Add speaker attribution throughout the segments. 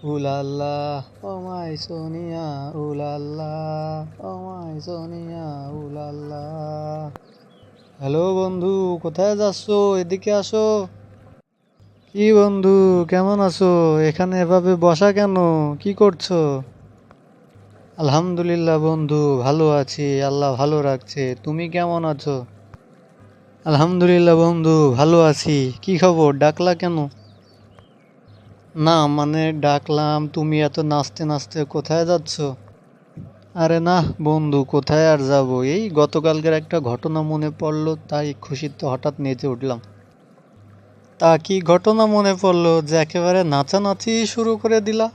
Speaker 1: উলাল্লা ও মাই সোনিয়া উলাল্লা ও মাই Sonia উলাল্লা। Hello বন্ধু, কোথায় যাচ্ছো? এদিকে আসো। কি বন্ধু, কেমন আছো? এখানে এভাবে বসা কেন? কি করছো? আলহামদুলিল্লাহ বন্ধু, ভালো আছি, আল্লাহ ভালো রাখছে। তুমি কেমন আছো? আলহামদুলিল্লাহ বন্ধু, ভালো আছি। কি খবর, ডাকলা কেন? না মানে ডাকলাম, তুমি এত নাচতে নাচতে কোথায় যাচ্ছ? আরে না বন্ধু, কোথায় আর যাব, এই গতকালকের একটা ঘটনা মনে পড়লো, তাই খুশিতে হঠাৎ নেচে উঠলাম। তা কি ঘটনা মনে পড়লো যে একেবারে নাচানাচি শুরু করে দিলা?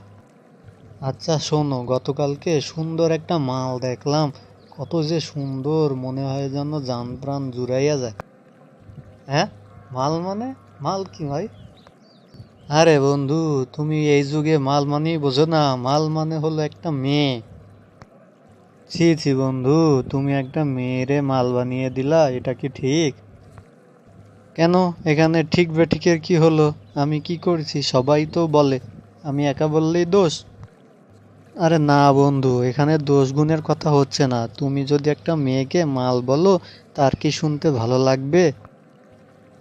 Speaker 1: আচ্ছা শোনো, গতকালকে সুন্দর একটা মাল দেখলাম। কত যে সুন্দর, মনে হয় যেন জান প্রাণ জুড়াইয়া যায়। হ্যাঁ, মাল মানে? মাল কি ভাই? আরে বন্ধু, তুমি এই যুগে মাল মানেই বোঝো না? মাল মানে হলো একটা মেয়ে। ছি ছি বন্ধু, তুমি একটা মেয়েরে মাল বানিয়ে দিলা, এটা কি ঠিক? কেন, এখানে ঠিক বেঠিকের কি হলো? আমি কি করছি? সবাই তো বলে, আমি একা বললেই দোষ? আরে না বন্ধু, এখানে দোষ গুণের কথা হচ্ছে না। তুমি যদি একটা মেয়েকে মাল বলো, তার কি শুনতে ভালো লাগবে?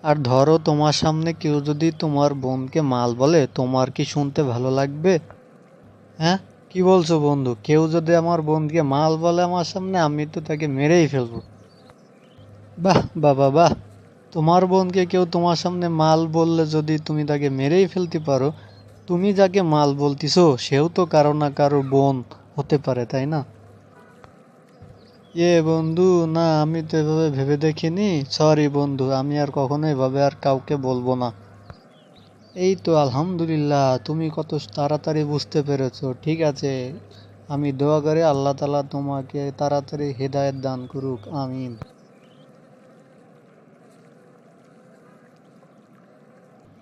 Speaker 1: আর ধরো তোমার সামনে কেউ যদি তোমার বোনকে মাল বলে, তোমার কি শুনতে ভালো লাগবে? হ্যাঁ, কি বলছো বন্ধু? কেউ যদি আমার বোনকে মাল বলে আমার সামনে, আমি তো তাকে মেরেই ফেলবো। বাহ বাবা বাহ! তোমার বোনকে কেউ তোমার সামনে মাল বললে যদি তুমি তাকে মেরেই ফেলতে পারো, তুমি যাকে মাল বলতিছো সেও তো কারো না কারো বোন হতে পারে, তাই না? বন্ধু, না আমি তো এভাবে ভেবে দেখিনি। সরি বন্ধু, আমি আর কখনো এভাবে আর কাউকে বলবো না। এই তো আলহামদুলিল্লাহ, তুমি কত তাড়াতাড়ি বুঝতে পেরেছো। ঠিক আছে, আমি দোয়া করি আল্লাহ তাআলা তোমাকে তাড়াতাড়ি হেদায়েত দান করুক, আমিন।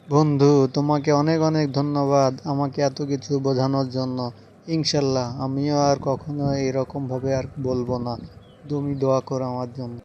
Speaker 1: বন্ধু, তোমাকে অনেক অনেক ধন্যবাদ আমাকে এত কিছু বোঝানোর জন্য। ইনশাল্লাহ আমিও আর কখনো এরকম ভাবে আর বলবো না। তুমি দোয়া করো আমার জন্য।